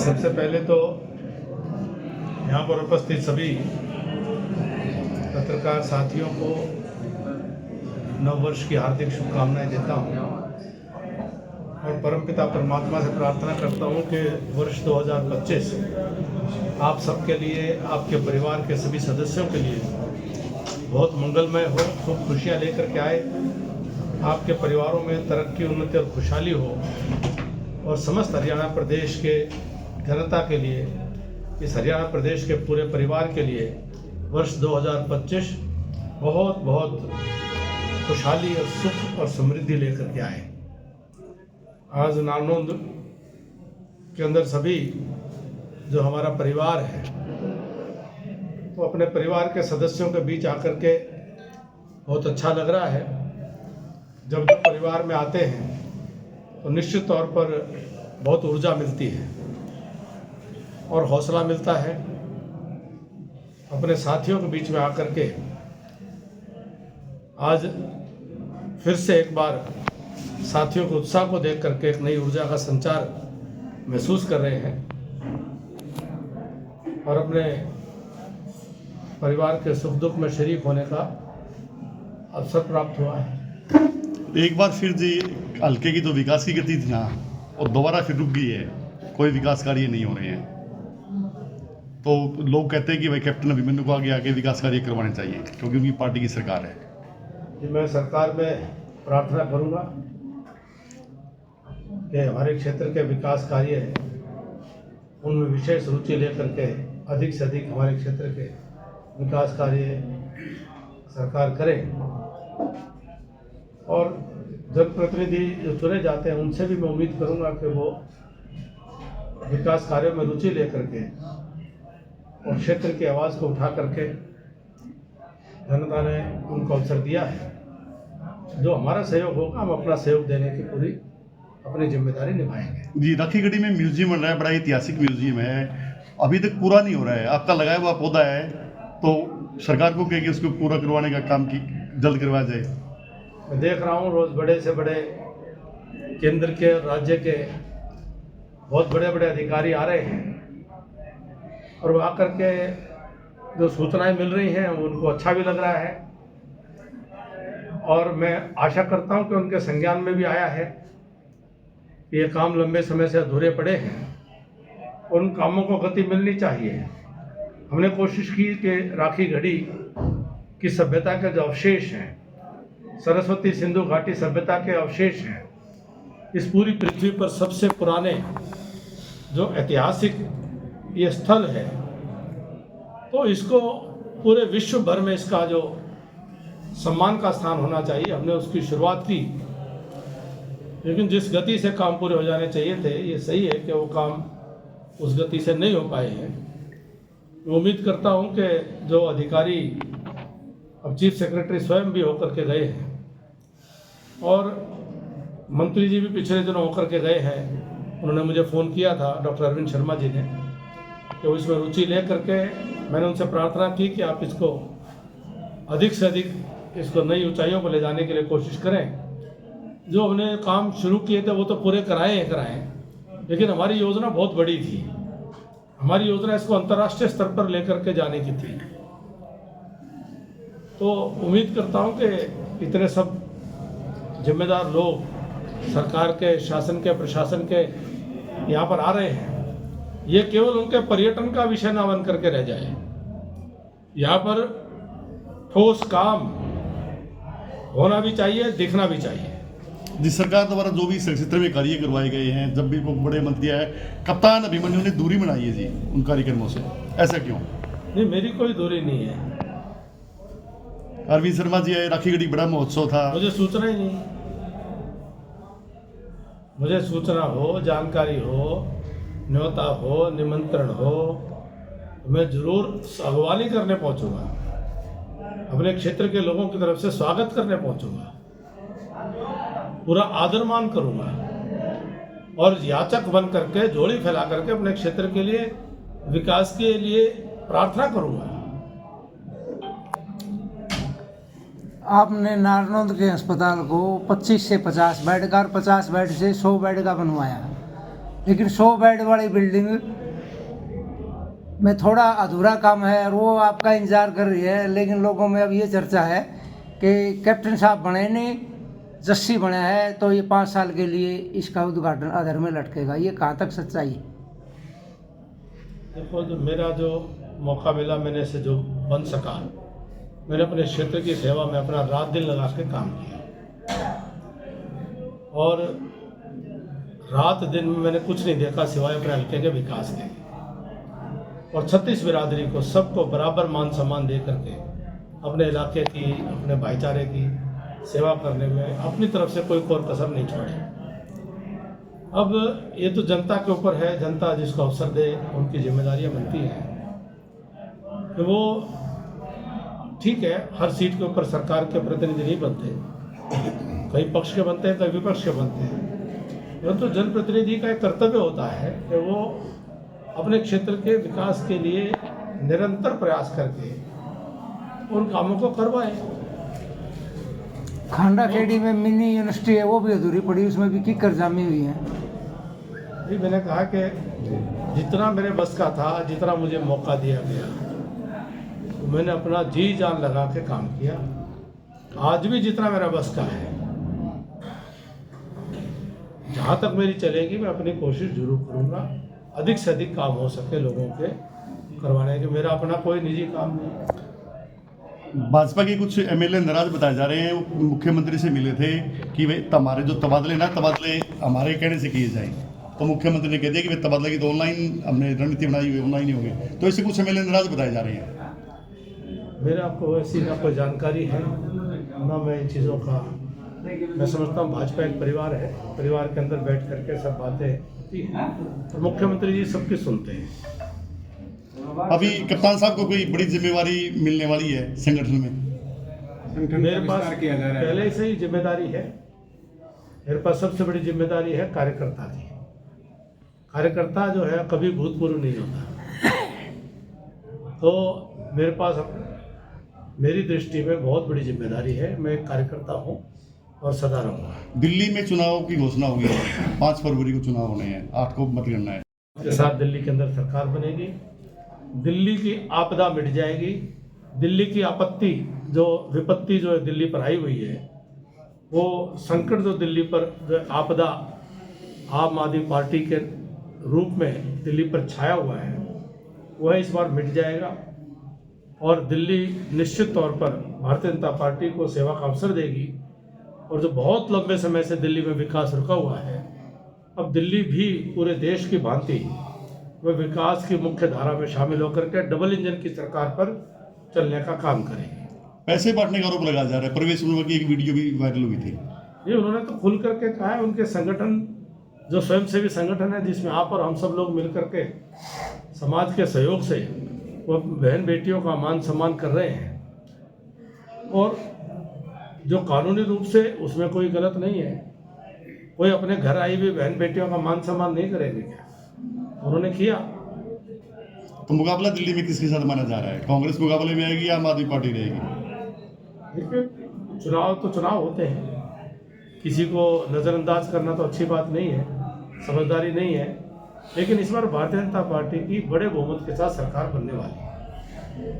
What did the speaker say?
सबसे पहले तो यहाँ पर उपस्थित सभी पत्रकार साथियों को नव वर्ष की हार्दिक शुभकामनाएं देता हूँ और परमपिता परमात्मा से प्रार्थना करता हूँ कि वर्ष 2025 आप सबके लिए, आपके परिवार के सभी सदस्यों के लिए बहुत मंगलमय हो, खूब खुशियाँ लेकर के आए, आपके परिवारों में तरक्की, उन्नति और खुशहाली हो और समस्त हरियाणा प्रदेश के जनता के लिए, इस हरियाणा प्रदेश के पूरे परिवार के लिए वर्ष 2025 बहुत बहुत खुशहाली और सुख और समृद्धि लेकर के आए। आज नारनौंद के अंदर सभी जो हमारा परिवार है तो अपने परिवार के सदस्यों के बीच आकर के बहुत अच्छा लग रहा है। जब परिवार में आते हैं तो निश्चित तौर पर बहुत ऊर्जा मिलती है और हौसला मिलता है। अपने साथियों के बीच में आकर के आज फिर से एक बार साथियों के उत्साह को देख करके एक नई ऊर्जा का संचार महसूस कर रहे हैं और अपने परिवार के सुख दुख में शरीक होने का अवसर प्राप्त हुआ है। एक बार फिर जी हल्के की तो विकास की गति थी ना, और दोबारा फिर रुक गई है, कोई विकास कार्य नहीं हो रहे हैं। तो लोग कहते हैं कि भाई कैप्टन अभिमन्यु को आगे विकास कार्य करवाने चाहिए क्योंकि उनकी पार्टी की सरकार है। जी, मैं सरकार में प्रार्थना करूंगा कि हमारे क्षेत्र के विकास कार्य उनमें विशेष रुचि लेकर के अधिक से अधिक हमारे क्षेत्र के विकास कार्य सरकार करे और जनप्रतिनिधि जो चुने जाते हैं उनसे भी मैं उम्मीद करूंगा कि वो विकास कार्यों में रुचि लेकर के और क्षेत्र की आवाज़ को उठा करके जनता ने उनको अवसर दिया है। जो हमारा सहयोग होगा हम अपना सहयोग देने की पूरी अपनी जिम्मेदारी निभाएंगे। जी, राखीगढ़ी में म्यूजियम बन रहा है, बड़ा ऐतिहासिक म्यूजियम है, अभी तक पूरा नहीं हो रहा है। आपका लगाया हुआ पौधा है तो सरकार को कहें कि उसको पूरा करवाने का काम की जल्द करवाया जाए। मैं देख रहा हूँ रोज़ बड़े से बड़े केंद्र के, राज्य के बहुत बड़े बड़े अधिकारी आ रहे हैं और वो आकर के जो सूचनाएं मिल रही हैं उनको अच्छा भी लग रहा है और मैं आशा करता हूं कि उनके संज्ञान में भी आया है कि ये काम लंबे समय से अधूरे पड़े हैं, उन कामों को गति मिलनी चाहिए। हमने कोशिश की कि राखीगढ़ी की सभ्यता के जो अवशेष हैं, सरस्वती सिंधु घाटी सभ्यता के अवशेष हैं, इस पूरी पृथ्वी पर सबसे पुराने जो ऐतिहासिक ये स्थल है, तो इसको पूरे विश्व भर में इसका जो सम्मान का स्थान होना चाहिए। हमने उसकी शुरुआत की, लेकिन जिस गति से काम पूरे हो जाने चाहिए थे, ये सही है कि वो काम उस गति से नहीं हो पाए हैं। मैं उम्मीद करता हूं कि जो अधिकारी अब चीफ सेक्रेटरी स्वयं भी होकर के गए हैं और मंत्री जी भी पिछले दिनों होकर के गए हैं, उन्होंने मुझे फ़ोन किया था, डॉक्टर अरविंद शर्मा जी ने, कि इसमें रुचि ले करके मैंने उनसे प्रार्थना की कि आप इसको अधिक से अधिक इसको नई ऊंचाइयों पर ले जाने के लिए कोशिश करें। जो हमने काम शुरू किए थे वो तो पूरे कराएं, लेकिन हमारी योजना बहुत बड़ी थी। हमारी योजना इसको अंतर्राष्ट्रीय स्तर पर लेकर के जाने की थी। तो उम्मीद करता हूं कि इतने सब जिम्मेदार लोग सरकार के, शासन के, प्रशासन के यहाँ पर आ रहे हैं, ये केवल उनके पर्यटन का विषय ना बन करके रह जाए। यहाँ पर ठोस काम होना भी चाहिए, दिखना भी चाहिए। जिस सरकार द्वारा जो भी इस क्षेत्र में कार्य करवाए गए हैं, जब भी वो बड़े मंत्री आए, कप्तान अभिमन्यु ने दूरी बनाई है जी उन कार्यक्रमों से, ऐसा क्यों? नहीं, मेरी कोई दूरी नहीं है। अरविंद शर्मा जी आए, राखीगढ़ी बड़ा महोत्सव था, मुझे सूचना ही नहीं। मुझे सूचना हो, जानकारी हो, न्योता हो, निमंत्रण हो, मैं जरूर अगवानी करने पहुंचूंगा, अपने क्षेत्र के लोगों की तरफ से स्वागत करने पहुंचूंगा, पूरा आदर मान करूंगा और याचक बन करके, झोली फैला करके अपने क्षेत्र के लिए, विकास के लिए प्रार्थना करूंगा। आपने नारनौंद के अस्पताल को 25 से 50 बेड का और 50 बेड से 100 बेड का बनवाया, लेकिन 100 बेड वाली बिल्डिंग में थोड़ा अधूरा काम है और वो आपका इंतजार कर रही है। लेकिन लोगों में अब ये चर्चा है कि कैप्टन साहब बने नहीं, जस्सी बना है, तो ये 5 साल के लिए इसका उद्घाटन अधर में लटकेगा। ये कहाँ तक सच्चाई है? देखो, मेरा जो मौका मिला, मैंने से जो बन सका, मैंने अपने क्षेत्र की सेवा में अपना रात दिन लगा के काम किया और रात दिन में मैंने कुछ नहीं देखा सिवाय अपने हल्के के विकास के। और 36 बिरादरी को सबको बराबर मान सम्मान दे करके अपने इलाके की, अपने भाईचारे की सेवा करने में अपनी तरफ से कोई कोर कसर नहीं छोड़े। अब ये तो जनता के ऊपर है, जनता जिसको अवसर दे उनकी जिम्मेदारियां बनती हैं कि वो, ठीक है, हर सीट के ऊपर सरकार के प्रतिनिधि नहीं बनते, कई पक्ष के बनते हैं, कई विपक्ष के बनते हैं। परंतु जनप्रतिनिधि का एक कर्तव्य होता है कि वो अपने क्षेत्र के विकास के लिए निरंतर प्रयास करके उन कामों को करवाए। खांडा खेड़ी में मिनी यूनिवर्सिटी है, वो भी अधूरी पड़ी, उसमें भी कीकर जामी हुई है। भी मैंने कहा कि जितना मेरे बस का था, जितना मुझे मौका दिया गया, तो मैंने अपना जी जान लगा के काम किया। आज भी जितना मेरा बस का है, जहाँ तक मेरी चलेगी, मैं अपनी कोशिश जरूर करूँगा अधिक से अधिक काम हो सके लोगों के करवाने के। मेरा अपना कोई निजी काम नहीं। भाजपा के कुछ एमएलए नाराज बताए जा रहे हैं, वो मुख्यमंत्री से मिले थे कि भाई हमारे जो तबादले ना, तबादले हमारे कहने से किए जाएं। तो मुख्यमंत्री ने कह दिया कि भाई तबादले की तो ऑनलाइन हमने रणनीति बनाई हुई, ऑनलाइन ही होंगे। तो इससे कुछ एमएलए नाराज बताए जा रहे हैं। मेरा आपको ऐसी ना कोई जानकारी है, ना मैं इन चीज़ों का, मैं समझता हूँ भाजपा एक परिवार है, परिवार के अंदर बैठ करके सब बातें होती हैं और मुख्यमंत्री जी सबकी सुनते हैं। अभी कप्तान साहब को कोई बड़ी जिम्मेवारी मिलने वाली है संगठन में? मेरे पास पहले से ही जिम्मेदारी है। मेरे पास सबसे बड़ी जिम्मेदारी है कार्यकर्ता की। कार्यकर्ता जो है कभी भूतपूर्व नहीं होता। तो मेरे पास मेरी दृष्टि में बहुत बड़ी जिम्मेदारी है। मैं एक कार्यकर्ता हूँ और सदा रहूँगा। दिल्ली में चुनाव की घोषणा हुई है, 5 फरवरी को चुनाव होने हैं, 8 को मतगणना है। के साथ दिल्ली के अंदर सरकार बनेगी, दिल्ली की आपदा मिट जाएगी। दिल्ली की आपत्ति, जो विपत्ति जो दिल्ली पर आई हुई है, वो संकट जो दिल्ली पर, जो आपदा आम आदमी पार्टी के रूप में दिल्ली पर छाया हुआ है, वह इस बार मिट जाएगा और दिल्ली निश्चित तौर पर भारतीय जनता पार्टी को सेवा का अवसर देगी। और जो बहुत लंबे समय से दिल्ली में विकास रुका हुआ है, अब दिल्ली भी पूरे देश की भांति वह विकास की मुख्य धारा में शामिल होकर के डबल इंजन की सरकार पर चलने का काम करेगी। पैसे बांटने का आरोप लगाया जा रहा है। प्रवेश वर्मा की एक वीडियो भी वायरल हुई थी। ये उन्होंने तो खुल करके कहा है। उनके संगठन, जो स्वयंसेवी संगठन है, जिसमें आप और हम सब लोग मिल करके समाज के सहयोग से वो बहन बेटियों का मान सम्मान कर रहे हैं, और जो कानूनी रूप से उसमें कोई गलत नहीं है। कोई अपने घर आई हुई बहन बेटियों का मान सम्मान नहीं करेंगे क्या? उन्होंने किया। तो मुकाबला दिल्ली में किसके साथ माना जा रहा है? कांग्रेस मुकाबले में आएगी या आम आदमी पार्टी रहेगी? देखिए, चुनाव तो चुनाव होते हैं, किसी को नज़रअंदाज करना तो अच्छी बात नहीं है, समझदारी नहीं है। लेकिन इस बार भारतीय जनता पार्टी की बड़े बहुमत के साथ सरकार बनने वाली है।